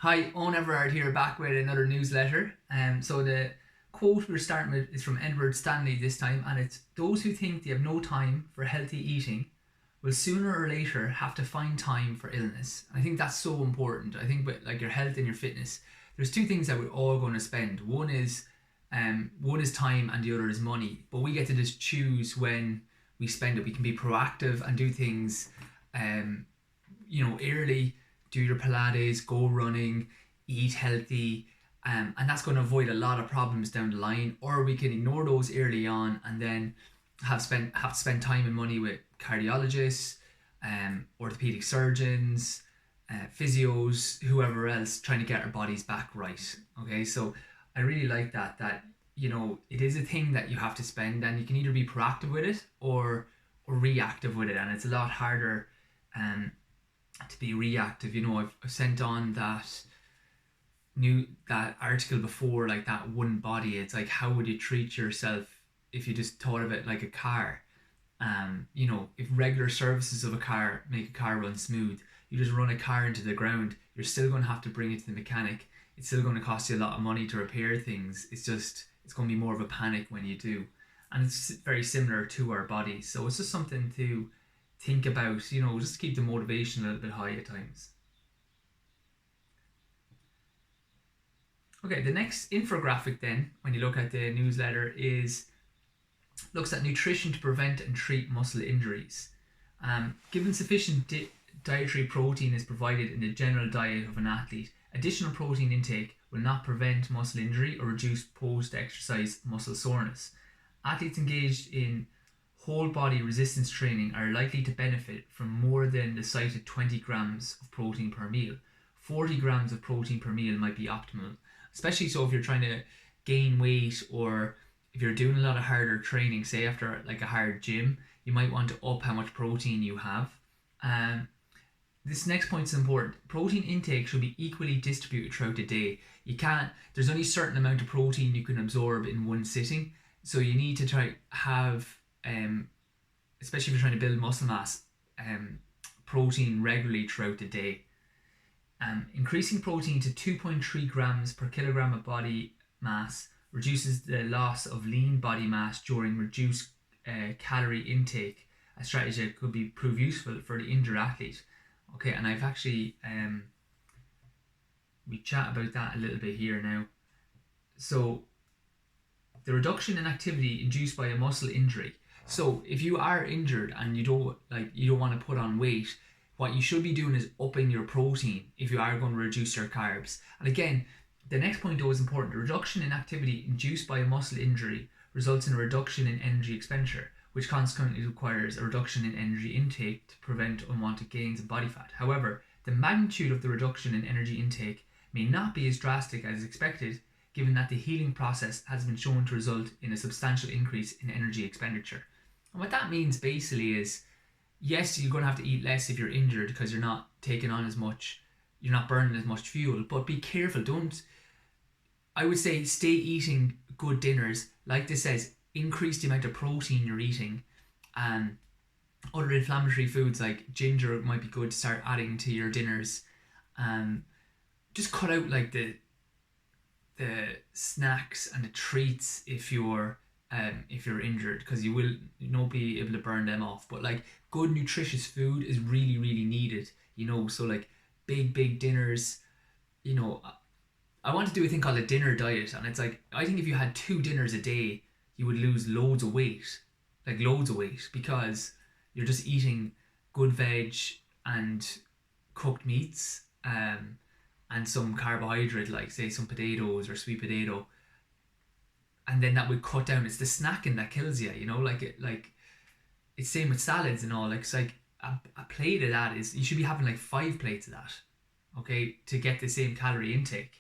Hi, Owen Everard here, back with another newsletter. So the quote we're starting with is from Edward Stanley this time, and it's those who think they have no time for healthy eating will sooner or later have to find time for illness. I think that's so important. I think with like your health and your fitness, there's two things that we're all going to spend. One is time, and the other is money. But we get to just choose when we spend it. We can be proactive and do things um, early, do your Pilates, go running, eat healthy, and that's going to avoid a lot of problems down the line. Or we can ignore those early on and then have to spend time and money with cardiologists, orthopedic surgeons, physios, whoever else, trying to get our bodies back right. Okay, so I really like that it is a thing that you have to spend, and you can either be proactive with it or reactive with it, and it's a lot harder um, to be reactive. I've sent on that article before, like that one body. It's like, how would you treat yourself if you just thought of it like a car? If regular services of a car make a car run smooth, you just run a car into the ground, you're still going to have to bring it to the mechanic. It's still going to cost you a lot of money to repair things. It's going to be more of a panic when you do. And it's very similar to our bodies. So it's just something to think about, just to keep the motivation a little bit high at times. Okay, the next infographic then, when you look at the newsletter, is looks at nutrition to prevent and treat muscle injuries. Given sufficient dietary protein is provided in the general diet of an athlete, additional protein intake will not prevent muscle injury or reduce post-exercise muscle soreness. Athletes engaged in whole body resistance training are likely to benefit from more than the cited 20 grams of protein per meal. 40 grams of protein per meal might be optimal, especially so if you're trying to gain weight, or if you're doing a lot of harder training, say after like a hard gym, you might want to up how much protein you have. Um, this next point is important. Protein intake should be equally distributed throughout the day. There's only a certain amount of protein you can absorb in one sitting, so you need to try have, especially if you're trying to build muscle mass, protein regularly throughout the day. Increasing protein to 2.3 grams per kilogram of body mass reduces the loss of lean body mass during reduced calorie intake, a strategy that could prove useful for the injured athlete. Okay, and I've actually we chat about that a little bit here now. So the reduction in activity induced by a muscle injury. So if you are injured and you don't want to put on weight, what you should be doing is upping your protein if you are going to reduce your carbs. And again, the next point though is important. The reduction in activity induced by a muscle injury results in a reduction in energy expenditure, which consequently requires a reduction in energy intake to prevent unwanted gains in body fat. However, the magnitude of the reduction in energy intake may not be as drastic as expected, given that the healing process has been shown to result in a substantial increase in energy expenditure. And what that means basically is, yes, you're going to have to eat less if you're injured because you're not taking on as much, you're not burning as much fuel, but be careful. I would say stay eating good dinners. Like this says, increase the amount of protein you're eating. Other inflammatory foods like ginger might be good to start adding to your dinners. Just cut out like the snacks and the treats if you're injured, because you will not be able to burn them off. But like good nutritious food is really really needed. So like big dinners. I want to do a thing called a dinner diet, and it's like, I think if you had two dinners a day, you would lose loads of weight, because you're just eating good veg and cooked meats, and some carbohydrate, like say some potatoes or sweet potato, and then that would cut down. It's the snacking that kills you, like it's same with salads and all. Like it's like a plate of that is, you should be having like 5 plates of that, okay, to get the same calorie intake.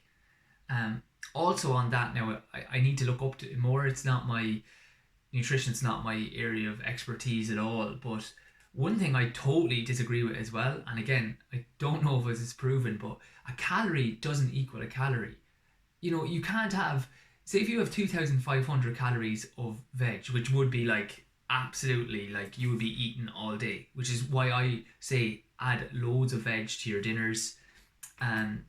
Also on that now, I need to look up to it more. It's not my nutrition's not my area of expertise at all. But one thing I totally disagree with as well, and again, I don't know if it's proven, but a calorie doesn't equal a calorie. You can't have, say if you have 2,500 calories of veg, which would be like absolutely, like you would be eating all day, which is why I say add loads of veg to your dinners. Um,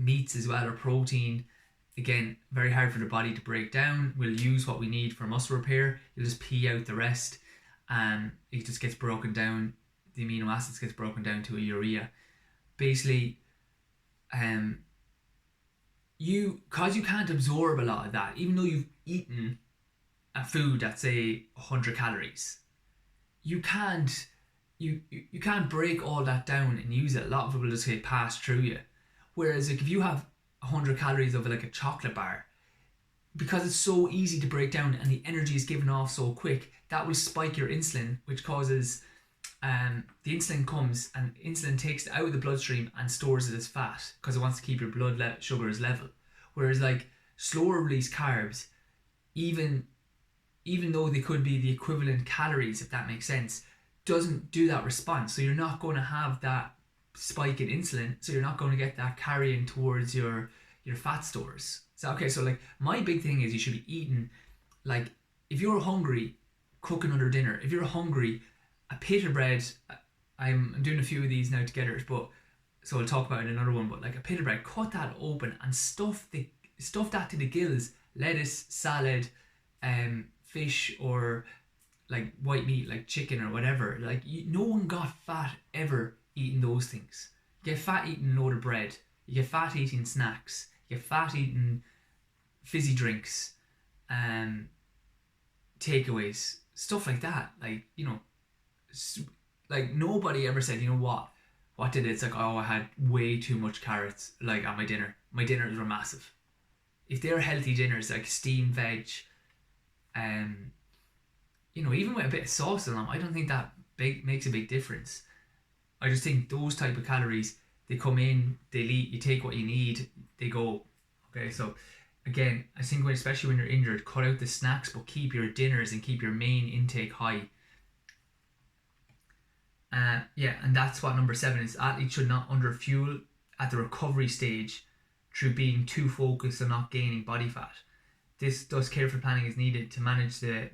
meats as well, or protein. Again, very hard for the body to break down. We'll use what we need for muscle repair. You'll just pee out the rest. It just gets broken down. The amino acids gets broken down to a urea. Basically, because you can't absorb a lot of that, even though you've eaten a food that's say 100 calories, you can't break all that down and use it. A lot of people just say pass through you. Whereas like if you have 100 calories of like a chocolate bar, because it's so easy to break down and the energy is given off so quick, that will spike your insulin, which causes the insulin comes and insulin takes it out of the bloodstream and stores it as fat because it wants to keep your blood sugars level. Whereas like slower release carbs, even though they could be the equivalent calories, if that makes sense, doesn't do that response. So you're not going to have that spike in insulin, so you're not going to get that carrying towards your fat stores. So okay, so like my big thing is you should be eating, like if you're hungry, cook another dinner. If you're hungry, a pita bread, I'm doing a few of these now together, but so I'll talk about it in another one, but like a pita bread, cut that open and stuff that to the gills, lettuce, salad, fish, or like white meat like chicken or whatever. Like no one got fat ever eating those things. You get fat eating a load of bread, you get fat eating snacks, you get fat eating fizzy drinks, takeaways, stuff like that. Like, you know, like nobody ever said, you know what did it? It's like, oh, I had way too much carrots like at my dinner. My dinners were massive. If they're healthy dinners like steamed veg, you know, even with a bit of sauce on them, I don't think that makes a big difference. I just think those type of calories, they come in, they eat, you take what you need, they go. Okay, so again, I think especially when you're injured, cut out the snacks, but keep your dinners and keep your main intake high. Yeah, and that's what number 7 is. Athletes should not underfuel at the recovery stage through being too focused on not gaining body fat. Thus careful planning is needed to manage the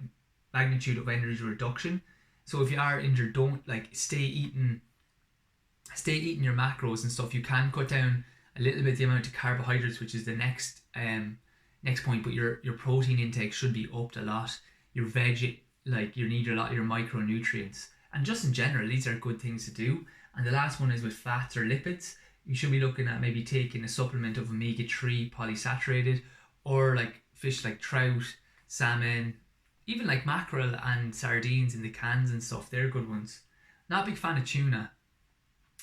magnitude of energy reduction. So if you are injured, don't like stay eating your macros and stuff. You can cut down a little bit the amount of carbohydrates, which is the next point, but your protein intake should be upped a lot. Your veg, like you need a lot of your micronutrients. And just in general, these are good things to do. And the last one is with fats or lipids. You should be looking at maybe taking a supplement of omega-3 polysaturated, or like fish like trout, salmon, even like mackerel and sardines in the cans and stuff. They're good ones. Not a big fan of tuna.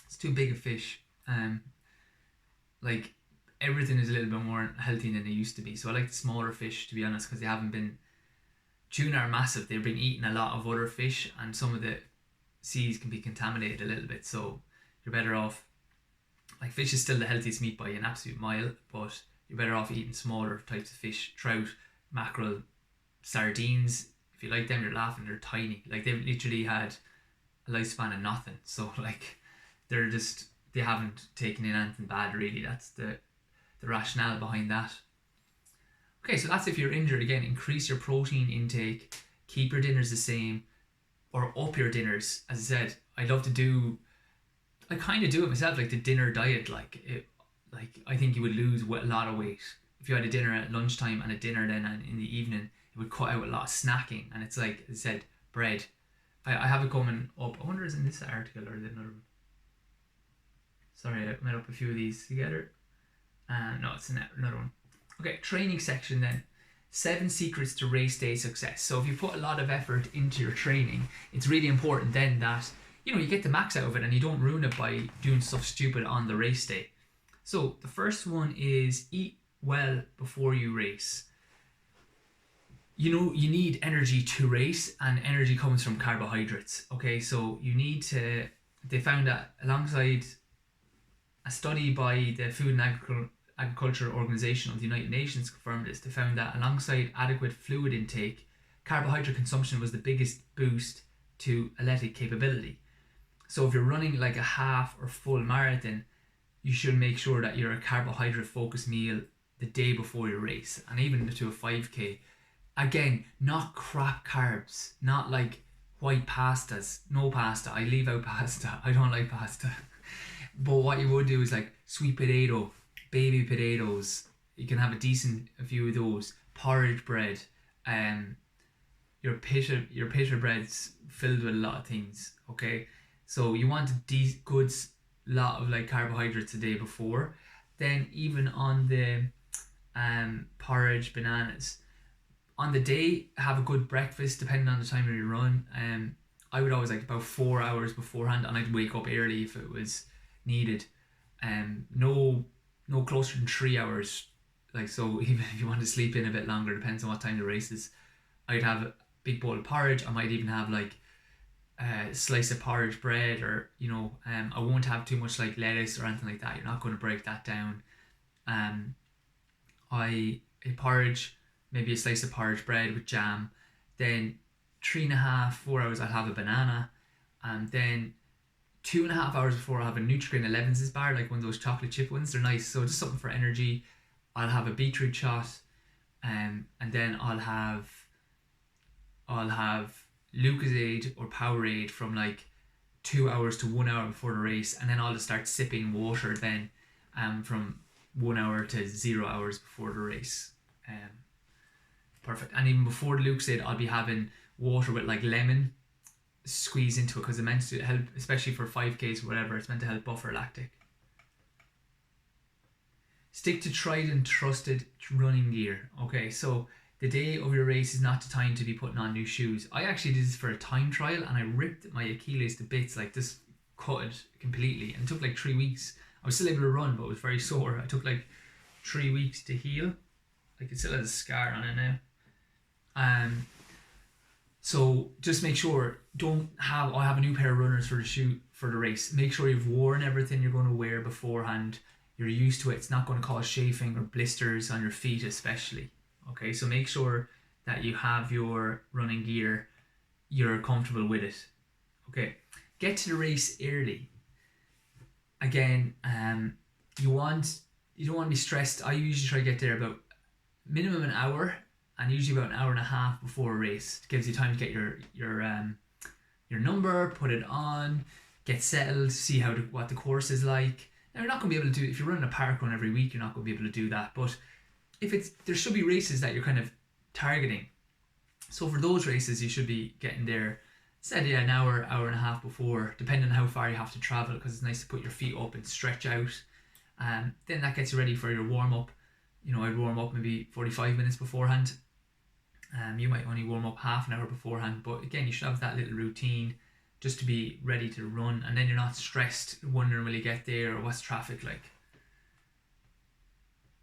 It's too big a fish. Like everything is a little bit more healthy than they used to be. So I like the smaller fish, to be honest, because they haven't been. Tuna are massive. They've been eating a lot of other fish, and some of the seas can be contaminated a little bit. So you're better off. Like fish is still the healthiest meat by an absolute mile, but you're better off eating smaller types of fish, trout, mackerel, sardines. If you like them, you're laughing. They're tiny. Like they've literally had a lifespan of nothing. So like they haven't taken in anything bad really. That's the rationale behind that. Okay, so that's if you're injured. Again, increase your protein intake, keep your dinners the same, or up your dinners. As I said, I kind of do it myself, like the dinner diet. Like I think you would lose a lot of weight if you had a dinner at lunchtime and a dinner then in the evening. It would cut out a lot of snacking, and it's like I said, bread. I have it coming up. I wonder is in this article or is it another one? Sorry, I made up a few of these together. No, it's another one. Okay, training section then. 7 secrets to race day success. So if you put a lot of effort into your training, it's really important then that, you know, you get the max out of it and you don't ruin it by doing stuff stupid on the race day. So the first one is eat well before you race. You know, you need energy to race, and energy comes from carbohydrates. Okay, so they found that alongside a study by the Food and Agriculture Organization of the United Nations confirmed this. They found that alongside adequate fluid intake, carbohydrate consumption was the biggest boost to athletic capability. So if you're running like a half or full marathon, you should make sure that you're a carbohydrate focused meal the day before your race, and even to a 5k. Again, not crap carbs, not like white pastas. No pasta. I leave out pasta. I don't like pasta. But what you would do is like sweet potato, baby potatoes. You can have a few of those. Porridge bread. Your pita bread's filled with a lot of things. Okay, so you want a good lot of like carbohydrates the day before. Then even on the porridge, bananas. On the day, have a good breakfast depending on the time of your run. I would always like about 4 hours beforehand, and I'd wake up early if it was needed. No, no closer than 3 hours. Like, so even if you want to sleep in a bit longer, depends on what time the race is. I'd have a big bowl of porridge. I might even have like a slice of porridge bread, or I won't have too much like lettuce or anything like that. You're not going to break that down. A porridge, maybe a slice of porridge bread with jam. Then 3.5, 4 hours I'll have a banana, and then 2.5 hours before I'll have a Nutrigrain 11's bar, like one of those chocolate chip ones. They're nice, so just something for energy. I'll have a beetroot shot, and then I'll have Lucozade or Powerade from like 2 hours to 1 hour before the race, and then I'll just start sipping water then, from 1 hour to 0 hours before the race. Perfect. And even before the Lucozade, I'll be having water with like lemon squeeze into it, because it's meant to help, especially for 5Ks or whatever, it's meant to help buffer lactic. Stick to tried and trusted running gear. Okay, so the day of your race is not the time to be putting on new shoes. I actually did this for a time trial, and I ripped my Achilles to bits, like this, cut it completely, and it took like 3 weeks. I was still able to run, but it was very sore. It took like 3 weeks to heal. Like, it still has a scar on it now. So just make sure, I have a new pair of runners for the race. Make sure you've worn everything you're going to wear beforehand. You're used to it. It's not going to cause chafing or blisters on your feet especially. Okay, so make sure that you have your running gear, you're comfortable with it. Okay, get to the race early. Again, you don't want to be stressed. I usually try to get there about minimum an hour, and usually about an hour and a half before a race. It gives you time to get your number, put it on, get settled, see what the course is like. Now, you're not going to be able to do, if you're running a park run every week, you're not going to be able to do that. But there should be races that you're kind of targeting. So for those races, you should be getting there, say, an hour and a half before, depending on how far you have to travel, because it's nice to put your feet up and stretch out. Then that gets you ready for your warm up. I'd warm up maybe 45 minutes beforehand. You might only warm up half an hour beforehand, but again, you should have that little routine just to be ready to run, and then you're not stressed wondering will you get there or what's traffic like.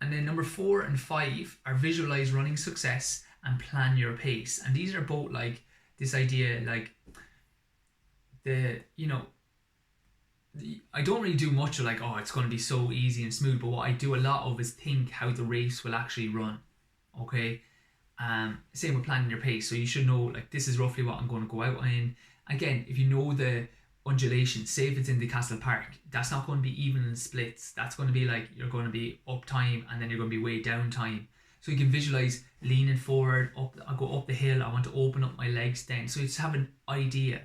And then number 4 and 5 are visualize running success and plan your pace. And these are both like this idea, like I don't really do much of like, oh, it's going to be so easy and smooth, but what I do a lot of is think how the race will actually run. Okay. Same with planning your pace. So you should know, like, this is roughly what I'm going to go out in. Again, if you know the undulation, say if it's in the Castle Park, that's not going to be even in splits. That's going to be like, you're going to be up time and then you're going to be way down time. So you can visualize leaning forward, I'll go up the hill, I want to open up my legs then. So you just have an idea,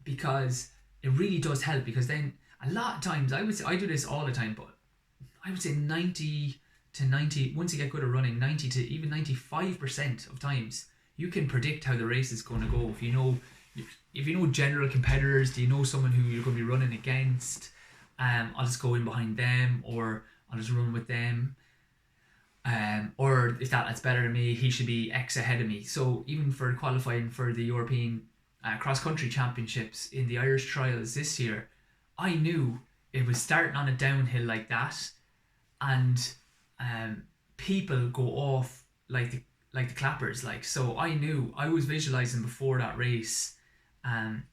because it really does help, because then a lot of times, I do this all the time, but I would say 90 to 90, once you get good at running, 90 to even 95% of times, you can predict how the race is going to go. If you know general competitors, do you know someone who you're going to be running against? I'll just go in behind them, or I'll just run with them. Or if that's better than me, he should be X ahead of me. So even for qualifying for the European cross-country championships in the Irish trials this year, I knew it was starting on a downhill like that, and people go off like the clappers, like. So I knew, I was visualizing before that race. In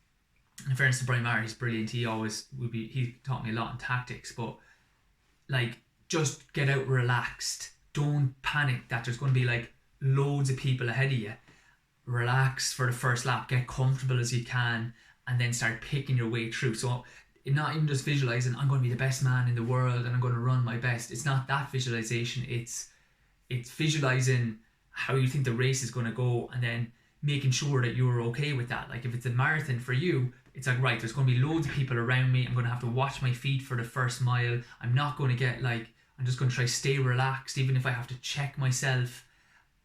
fairness to Brian Maher, he's brilliant. He taught me a lot in tactics, but like, just get out relaxed. Don't panic that there's going to be like loads of people ahead of you. Relax for the first lap, get comfortable as you can, and then start picking your way through. So not even just visualizing, I'm going to be the best man in the world and I'm going to run my best. It's not that visualization. It's visualizing how you think the race is going to go, and then making sure that you're okay with that. Like, if it's a marathon for you, it's like, right, there's going to be loads of people around me. I'm going to have to watch my feet for the first mile. I'm not going to get like, I'm just going to try stay relaxed, even if I have to check myself.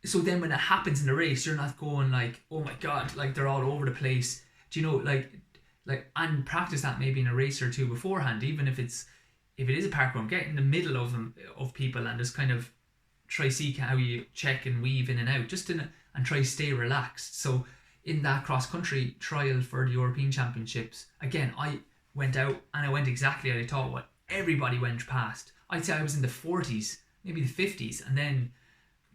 So then when it happens in the race, you're not going like, oh my God, like they're all over the place. Do you know, and practice that maybe in a race or two beforehand, even if it is a park run, get in the middle of them, of people, and just kind of try see how you check and weave in and out, and try stay relaxed. So in that cross country trial for the European Championships, again, I went out and I went exactly as I thought what everybody went past. I'd say I was in the 40s, maybe the 50s, and then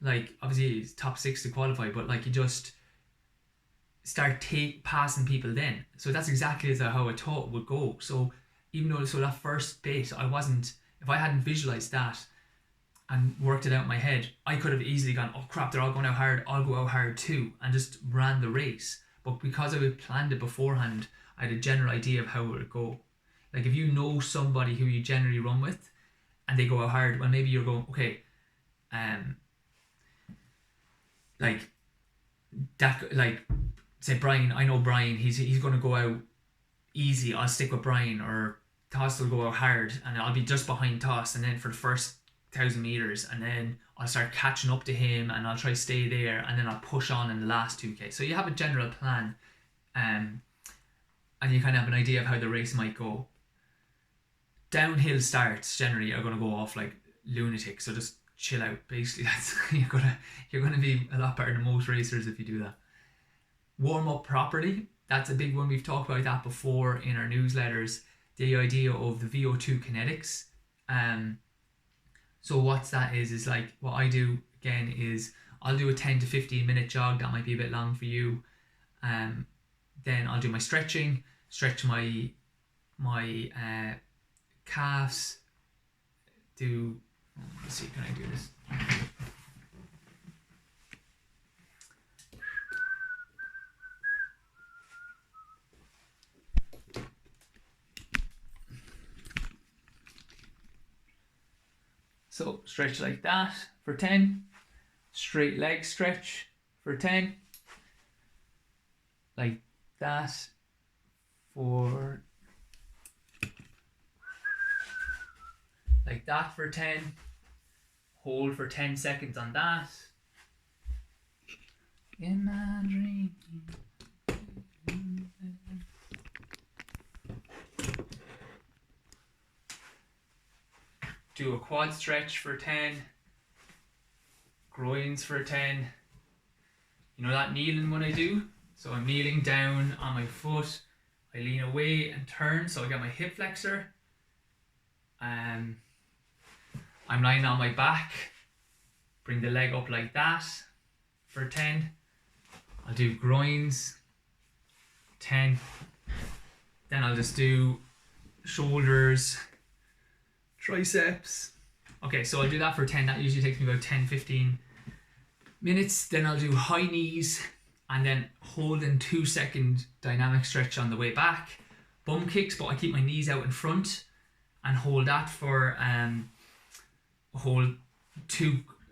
like obviously it's top 6 to qualify, but like you just start passing people then. So that's exactly how I thought it would go. So even though that first bit, if I hadn't visualized that and worked it out in my head, I could have easily gone, oh crap, they're all going out hard, I'll go out hard too, and just ran the race. But because I had planned it beforehand, I had a general idea of how it would go. Like if you know somebody who you generally run with and they go out hard, well maybe you're going, okay, like that, like say Brian, I know Brian, he's going to go out easy, I'll stick with Brian, or Toss will go out hard and I'll be just behind Toss, and then for the first 1,000 meters, and then I'll start catching up to him and I'll try to stay there, and then I'll push on in the last 2k. So you have a general plan, and you kind of have an idea of how the race might go. Downhill starts generally are going to go off like lunatics, so just chill out. Basically, that's you're gonna be a lot better than most racers if you do that. Warm up properly. That's a big one. We've talked about that before in our newsletters. The idea of the VO2 kinetics. So what that is like what I do again is I'll do a 10 to 15 minute jog. That might be a bit long for you. Then I'll do my stretching, stretch my calves. Let's see, can I do this? So stretch like that for 10, straight leg stretch for 10, like that for 10, hold for 10 seconds on that. In my dream. Do a quad stretch for 10, groins for 10. You know that kneeling one I do? So I'm kneeling down on my foot, I lean away and turn, so I get my hip flexor. I'm lying on my back, bring the leg up like that for 10. I'll do groins, 10. Then I'll just do shoulders, triceps. Okay, so I'll do that for 10. That usually takes me about 10-15 minutes. Then I'll do high knees and then hold in 2-second dynamic stretch on the way back. Bum kicks, but I keep my knees out in front and hold that for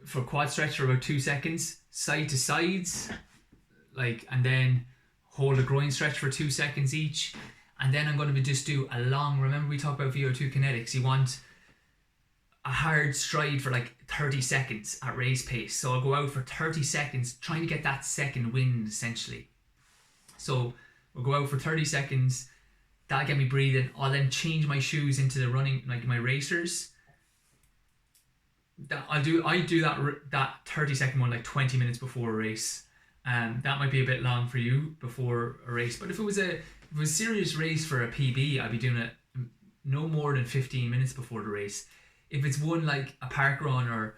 for quad stretch for about 2 seconds, side to sides, and then hold a groin stretch for 2 seconds each. And then I'm going to just do a long, remember we talked about VO2 kinetics, you want a hard stride for like 30 seconds at race pace. So I'll go out for 30 seconds trying to get that second wind essentially. So we'll go out for 30 seconds, that'll get me breathing. I'll then change my shoes into the running, like my racers. I do that 30-second one like 20 minutes before a race. That might be a bit long for you before a race, but if it was a serious race for a PB, I'd be doing it no more than 15 minutes before the race. If it's one like a park run or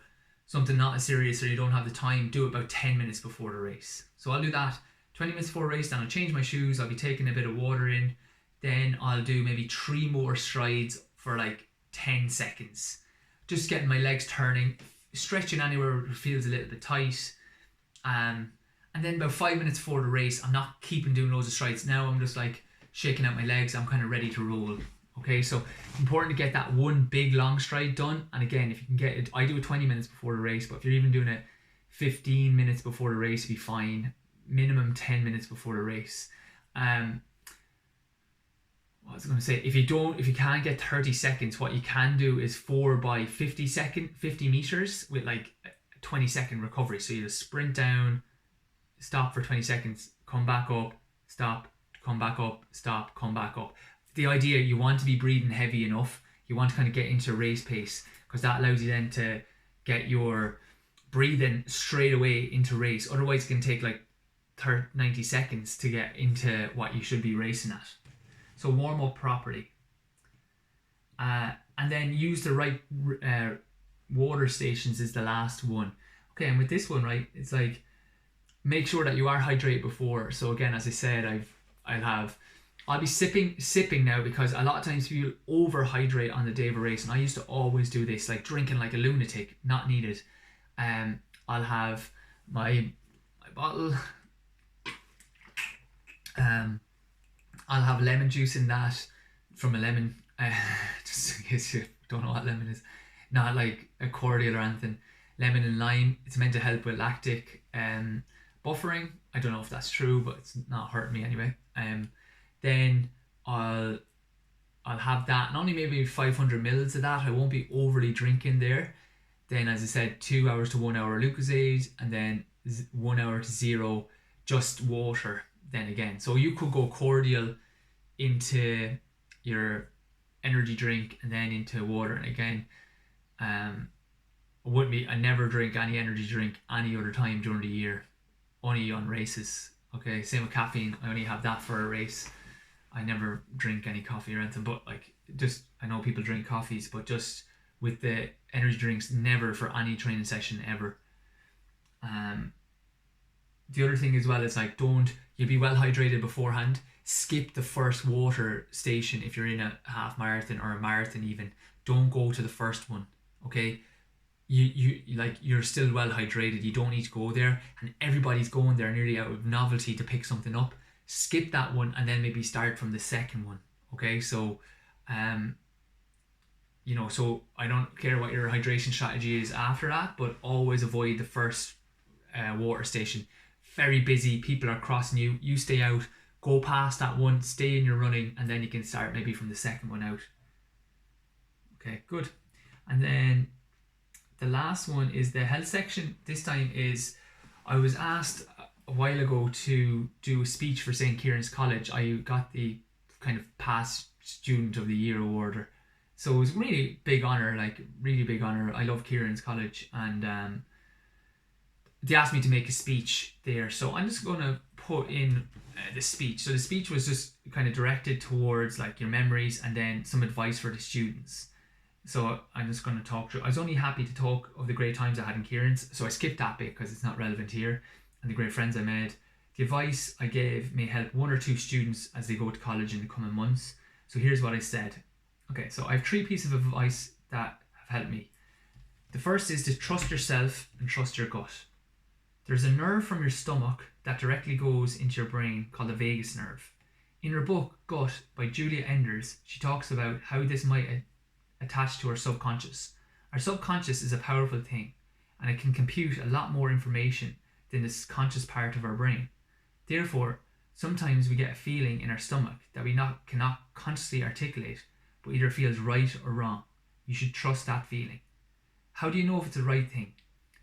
something not as serious or you don't have the time, do it about 10 minutes before the race. So I'll do that 20 minutes before a race, then I'll change my shoes, I'll be taking a bit of water in, then I'll do maybe 3 more strides for like 10 seconds. Just getting my legs turning, stretching anywhere it feels a little bit tight. And then about 5 minutes before the race, I'm not doing loads of strides. Now I'm just like shaking out my legs, I'm kind of ready to roll. Okay, so important to get that one big long stride done. And again, if you can get it, I do it 20 minutes before the race, but if you're even doing it 15 minutes before the race, you'll be fine. Minimum 10 minutes before the race. what was I going to say? If you can't get 30 seconds, what you can do is 4 by 50 meters with like a 20-second recovery. So you just sprint down, stop for 20 seconds, come back up, stop, come back up, stop, come back up. The idea, you want to be breathing heavy enough. You want to kind of get into race pace, because that allows you then to get your breathing straight away into race. Otherwise it can take like 90 seconds to get into what you should be racing at. So warm up properly. And then use the right water stations is the last one. Okay, and with this one, right, it's like, make sure that you are hydrated before. So again, as I said, I'll be sipping now, because a lot of times people overhydrate on the day of a race, and I used to always do this, like drinking like a lunatic, not needed. I'll have my bottle. I'll have lemon juice in that, from a lemon, just in case you don't know what lemon is, not like a cordial or anything. Lemon and lime, it's meant to help with lactic buffering. I don't know if that's true, but it's not hurting me anyway. Then I'll have that, and only maybe 500 mils of that. I won't be overly drinking there. Then, as I said, 2 hours to 1 hour Lucozade, and then 1 hour to 0 just water. Then again, so you could go cordial into your energy drink and then into water. And again, I never drink any energy drink any other time during the year, only on races. Okay, same with caffeine. I only have that for a race. I never drink any coffee or anything, but like, just, I know people drink coffees, but just with the energy drinks, never for any training session ever. The other thing as well is like, you'll be well hydrated beforehand. Skip the first water station if you're in a half marathon or a marathon even. Don't go to the first one, okay? You're still well hydrated. You don't need to go there, and everybody's going there nearly out of novelty to pick something up. Skip that one and then maybe start from the second one, okay? So so I don't care what your hydration strategy is after that, but always avoid the first water station. Very busy, people are crossing you. You stay out, go past that one, stay in your running, and then you can start maybe from the second one out. Okay, good. And then the last one is the health section. This time is, I was asked a while ago to do a speech for St. Kieran's College. I got the kind of past student of the year award. So it was really big honour, like really big honour. I love Kieran's College, and they asked me to make a speech there. So I'm just going to put in the speech. So the speech was just kind of directed towards like your memories and then some advice for the students. So I'm just going to talk through. I was only happy to talk of the great times I had in Kieran's, so I skipped that bit because it's not relevant here, and the great friends I made. The advice I gave may help 1 or 2 students as they go to college in the coming months. So here's what I said. Okay, so I have 3 pieces of advice that have helped me. The first is to trust yourself and trust your gut. There's a nerve from your stomach that directly goes into your brain called the vagus nerve. In her book, Gut, by Julia Enders, she talks about how this might attach to our subconscious. Our subconscious is a powerful thing, and it can compute a lot more information than this conscious part of our brain. Therefore, sometimes we get a feeling in our stomach that we cannot consciously articulate, but either feels right or wrong. You should trust that feeling. How do you know if it's the right thing?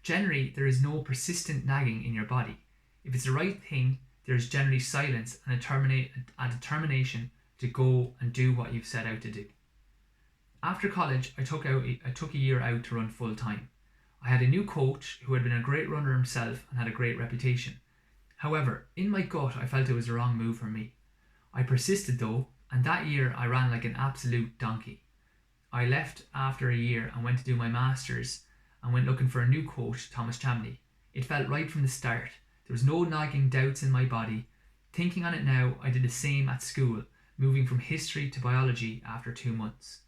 Generally, there is no persistent nagging in your body. If it's the right thing, there is generally silence and a determination to go and do what you've set out to do. After college, I took a year out to run full time. I had a new coach who had been a great runner himself and had a great reputation. However, in my gut, I felt it was the wrong move for me. I persisted though, and that year I ran like an absolute donkey. I left after a year and went to do my master's and went looking for a new coach, Thomas Chamney. It felt right from the start. There was no nagging doubts in my body. Thinking on it now, I did the same at school, moving from history to biology after 2 months.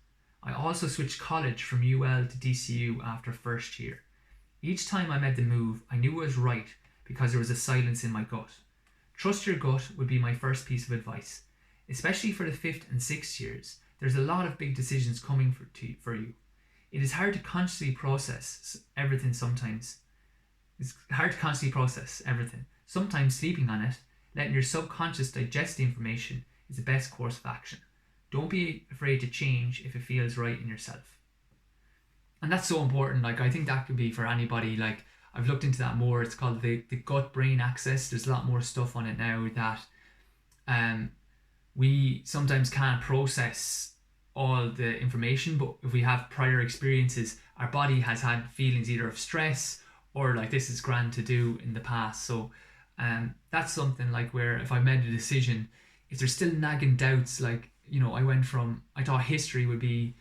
I also switched college from UL to DCU after first year. Each time I made the move, I knew it was right because there was a silence in my gut. Trust your gut would be my first piece of advice. Especially for the 5th and 6th years, there's a lot of big decisions coming for you. It is hard to consciously process everything sometimes. It's hard to constantly process everything. Sometimes sleeping on it, letting your subconscious digest the information, is the best course of action. Don't be afraid to change if it feels right in yourself. And that's so important. Like, I think that could be for anybody. Like, I've looked into that more. It's called the gut brain axis. There's a lot more stuff on it now that we sometimes can't process all the information, but if we have prior experiences, our body has had feelings either of stress or like this is grand to do in the past. So that's something like where if I made a decision, if there's still nagging doubts, like, you know, I thought history would be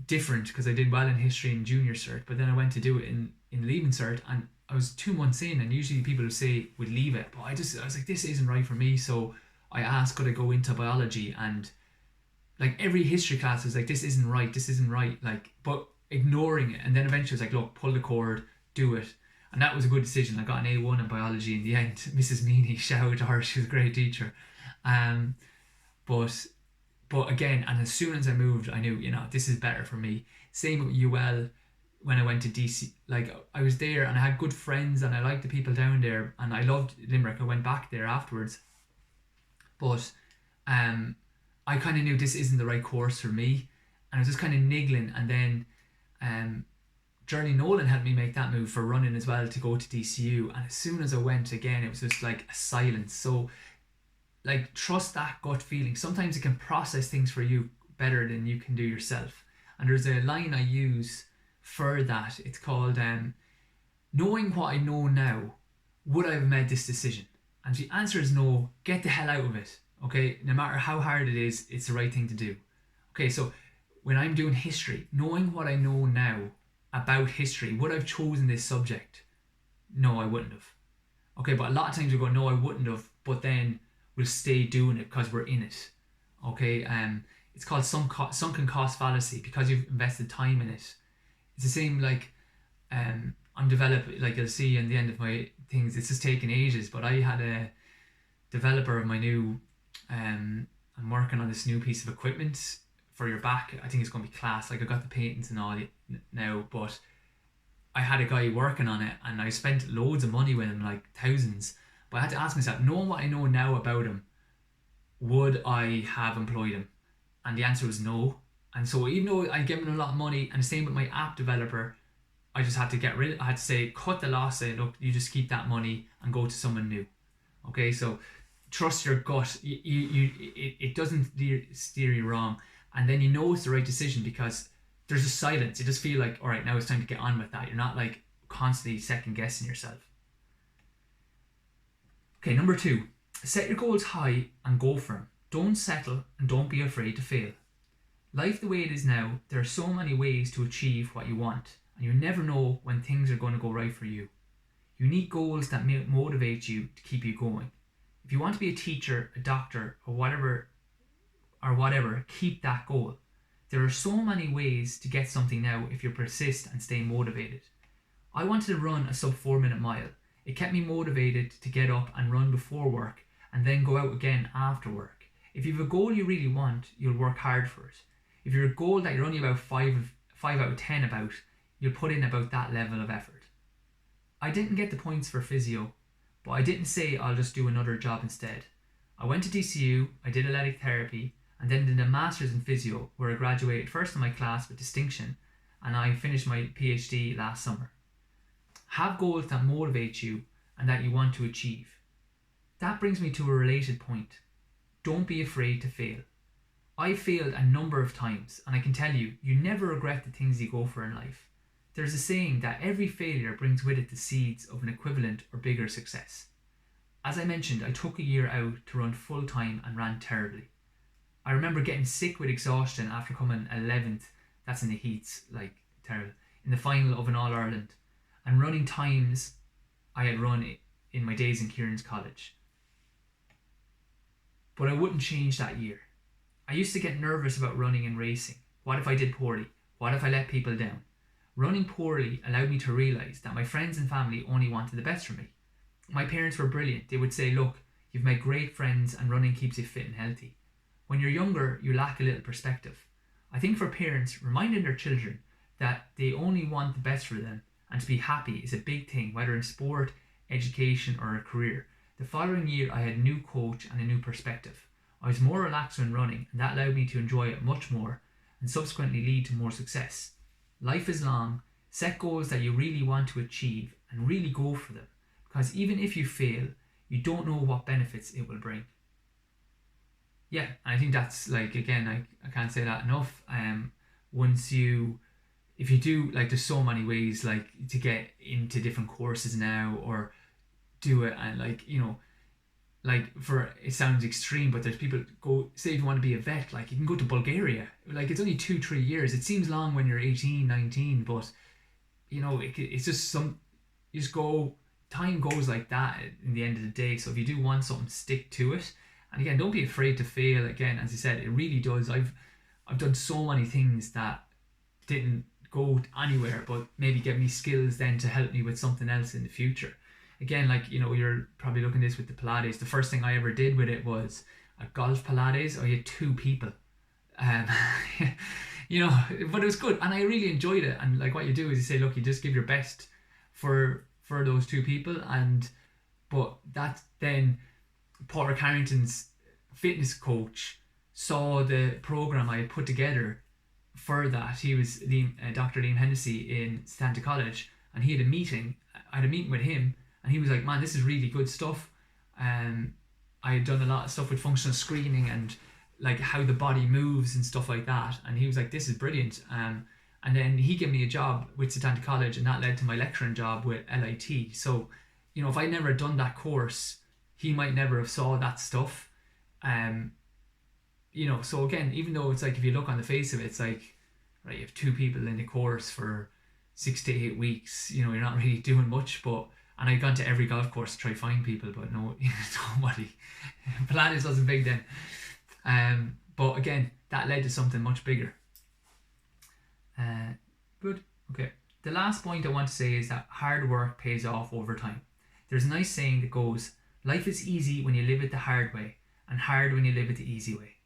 different because I did well in history in junior cert, but then I went to do it in leaving cert, and I was 2 months in, and usually people would leave it, but I was like, this isn't right for me. So I asked, could I go into biology? And like every history class was like, this isn't right, like, but ignoring it. And then eventually I was like, look, pull the cord, do it. And that was a good decision. I got an A1 in biology in the end. Mrs. Meany, shout out to her, she was a great teacher. But again, and as soon as I moved, I knew, you know, this is better for me. Same with UL when I went to DC. Like, I was there and I had good friends and I liked the people down there and I loved Limerick. I went back there afterwards. But I kind of knew this isn't the right course for me. And I was just kind of niggling. And then Journey Nolan helped me make that move for running as well, to go to DCU. And as soon as I went again, it was just like a silence. So, like, trust that gut feeling. Sometimes it can process things for you better than you can do yourself. And there's a line I use for that. It's called, knowing what I know now, would I have made this decision? And if the answer is no, get the hell out of it. Okay, no matter how hard it is, it's the right thing to do. Okay, so when I'm doing history, knowing what I know now about history, would I have chosen this subject? No, I wouldn't have. Okay, but a lot of times we go, no, I wouldn't have, but then we'll stay doing it because we're in it. Okay, it's called sunken cost fallacy, because you've invested time in it. It's the same, like, I'm developing, like you'll see in the end of my things, it's just taking ages, but I had a developer of my new, I'm working on this new piece of equipment for your back. I think it's going to be class. Like, I got the patents and all now, but I had a guy working on it and I spent loads of money with him, like thousands. But I had to ask myself, knowing what I know now about him, would I have employed him? And the answer was no. And so even though I gave him a lot of money, and the same with my app developer, I just had to I had to say, cut the loss, say, look, you just keep that money and go to someone new. Okay, so trust your gut. It doesn't steer you wrong. And then you know it's the right decision because there's a silence. You just feel like, all right, now it's time to get on with that. You're not like constantly second guessing yourself. Okay, number 2, set your goals high and go for them. Don't settle and don't be afraid to fail. Life the way it is now, there are so many ways to achieve what you want, and you never know when things are going to go right for you. You need goals that motivate you to keep you going. If you want to be a teacher, a doctor, or whatever, keep that goal. There are so many ways to get something now if you persist and stay motivated. I wanted to run a sub 4-minute mile. It kept me motivated to get up and run before work and then go out again after work. If you have a goal you really want, you'll work hard for it. If you're a goal that you're only about 5 out of 10 about, you'll put in about that level of effort. I didn't get the points for physio, but I didn't say I'll just do another job instead. I went to DCU, I did athletic therapy, and then did a master's in physio, where I graduated first in my class with distinction, and I finished my PhD last summer. Have goals that motivate you and that you want to achieve. That brings me to a related point. Don't be afraid to fail. I failed a number of times, and I can tell you, you never regret the things you go for in life. There's a saying that every failure brings with it the seeds of an equivalent or bigger success. As I mentioned, I took a year out to run full time and ran terribly. I remember getting sick with exhaustion after coming 11th, that's in the heats, like terrible, in the final of an All-Ireland, and running times I had run in my days in Kieran's College. But I wouldn't change that year. I used to get nervous about running and racing. What if I did poorly? What if I let people down? Running poorly allowed me to realise that my friends and family only wanted the best for me. My parents were brilliant. They would say, look, you've made great friends and running keeps you fit and healthy. When you're younger, you lack a little perspective. I think for parents, reminding their children that they only want the best for them and to be happy is a big thing, whether in sport, education or a career. The following year, I had a new coach and a new perspective. I was more relaxed when running, and that allowed me to enjoy it much more and subsequently lead to more success. Life is long. Set goals that you really want to achieve and really go for them, because even if you fail, you don't know what benefits it will bring. Yeah, I think that's like, again, I can't say that enough. Once you, if you do, like, there's so many ways like to get into different courses now, or do it, and like, like, for, it sounds extreme, but there's people go, say if you want to be a vet, like you can go to Bulgaria, like it's only 2-3 years. It seems long when you're 18, 19, but it's just you just go, time goes like that in the end of the day. So if you do want something, stick to it. And again, don't be afraid to fail. Again, as I said, it really does. I've done so many things that didn't go anywhere, but maybe give me skills then to help me with something else in the future. Again, like, you're probably looking at this with the Pilates. The first thing I ever did with it was a golf Pilates. I had 2 people. Um, but it was good, and I really enjoyed it. And like, what you do is you say, look, you just give your best for those 2 people, but that then Porter Carrington's fitness coach saw the program I had put together for that. He was Dr. Liam Hennessy in Santa College, and he had a meeting. I had a meeting with him, and he was like, man, this is really good stuff. I had done a lot of stuff with functional screening and like how the body moves and stuff like that, and he was like, this is brilliant. And then he gave me a job with Santa College, and that led to my lecturing job with LIT. So if I never had done that course, he might never have saw that stuff. So again, even though it's like, if you look on the face of it, it's like, right, you have 2 people in the course for 6 to 8 weeks, you're not really doing much. And I'd gone to every golf course to try to find people, but no, nobody. Pilates wasn't big then. But again, that led to something much bigger. Good. Okay. The last point I want to say is that hard work pays off over time. There's a nice saying that goes, life is easy when you live it the hard way, and hard when you live it the easy way.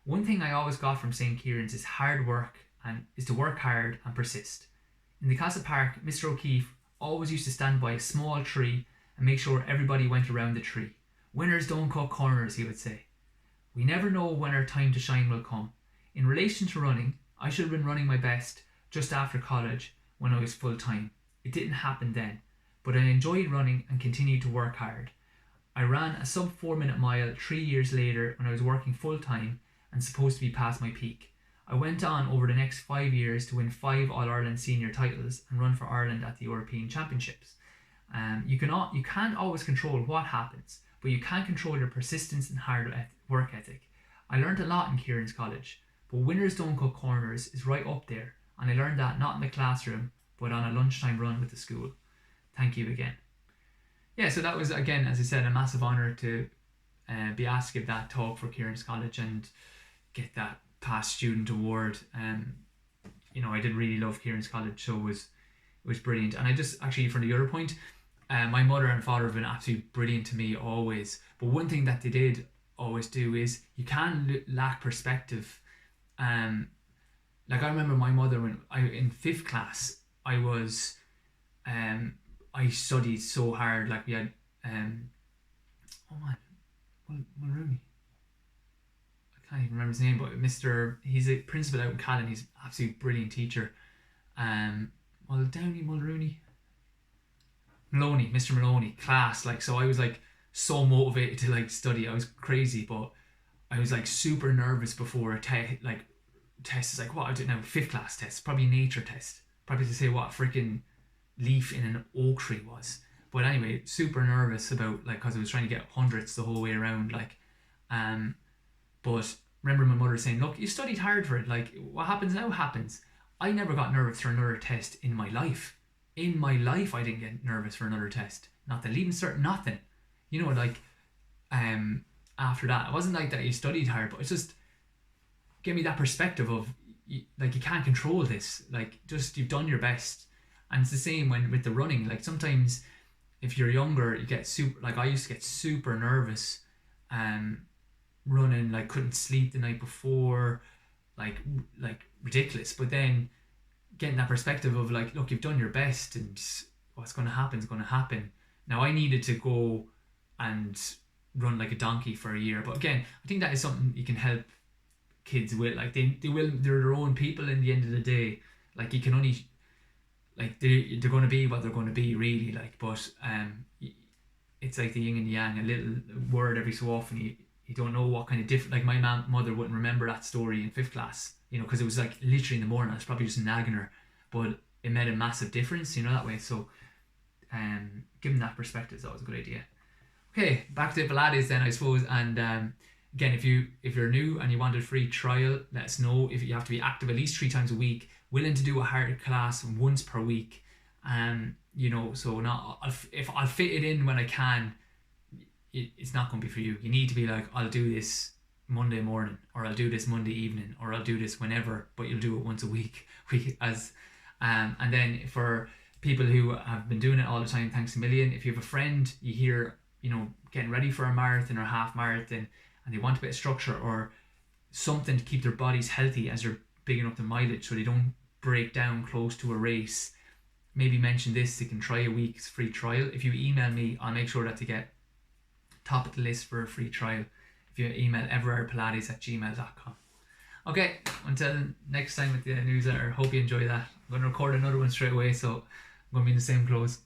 One thing I always got from St. Kieran's is hard work, and is to work hard and persist. In the Casa Park, Mr. O'Keefe always used to stand by a small tree and make sure everybody went around the tree. Winners don't cut corners, he would say. We never know when our time to shine will come. In relation to running, I should have been running my best just after college when I was full time. It didn't happen then, but I enjoyed running and continued to work hard. I ran a sub 4-minute mile 3 years later when I was working full time and supposed to be past my peak. I went on over the next 5 years to win 5 All-Ireland senior titles and run for Ireland at the European Championships. You can't always control what happens, but you can control your persistence and hard work ethic. I learned a lot in Kieran's College, but winners don't cut corners is right up there, and I learned that not in the classroom, but on a lunchtime run with the school. Thank you again. Yeah, so that was, again, as I said, a massive honour to be asked to give that talk for Kieran's College and get that past student award. I did really love Kieran's College, so it was brilliant. And I just, actually, from the other point, my mother and father have been absolutely brilliant to me always. But one thing that they did always do is, you can lack perspective. Like, I remember my mother, when in 5th class, I studied so hard. Like, we had Mulrooney. I can't even remember his name, but he's a principal out in Callan. He's an absolutely brilliant teacher. Mulrooney. Maloney, Mr. Maloney, class. Like, so I was like so motivated to like study. I was crazy, but I was like super nervous before a test. Is like, what I did now, 5th class test, probably nature test, probably to say what a freaking leaf in an oak tree was. But anyway, super nervous about, like, because I was trying to get hundreds the whole way around, like, but remember my mother saying, look, you studied hard for it, like, what happens now happens. I never got nervous for another test in my life. In my life, I didn't get nervous for another test. Not the leaving cert, nothing. After that, it wasn't like that you studied hard, but it's just give me that perspective of, like, you can't control this. Like, just, you've done your best. And it's the same with the running. Like, sometimes if you're younger, you get I used to get super nervous running, like, couldn't sleep the night before, like ridiculous. But then getting that perspective of, like, look, you've done your best, and what's going to happen is going to happen. Now, I needed to go and run like a donkey for a year. But again, I think that is something you can help kids with. Like they're their own people in the end of the day. Like you can only, like they're going to be what they're going to be really. Like, but it's like the yin and yang. A little word every so often. You don't know what kind of different. Like my mother wouldn't remember that story in 5th class. You know, because it was like literally in the morning. It's probably just nagging her, but it made a massive difference. You know, that way. So, given that perspective, that was a good idea. Okay, back to Pilates then, I suppose. And again, if you're new and you want a free trial, let us know. If you have to be active at least 3 times a week, willing to do a hard class once per week, you know, so not if I'll fit it in when I can, it's not going to be for you. You need to be like, I'll do this Monday morning, or I'll do this Monday evening, or I'll do this whenever, but you'll do it once a week. And then for people who have been doing it all the time, thanks a million. If you have a friend you hear, you know, getting ready for a marathon or half marathon, and they want a bit of structure or something to keep their bodies healthy as they're bigging up the mileage so they don't break down close to a race, maybe mention this. They can try a week's free trial. If you email me, I'll make sure that they get top of the list for a free trial. If you email everardpilates@gmail.com. Okay, until next time with the newsletter, hope you enjoy that. I'm going to record another one straight away, so I'm going to be in the same clothes.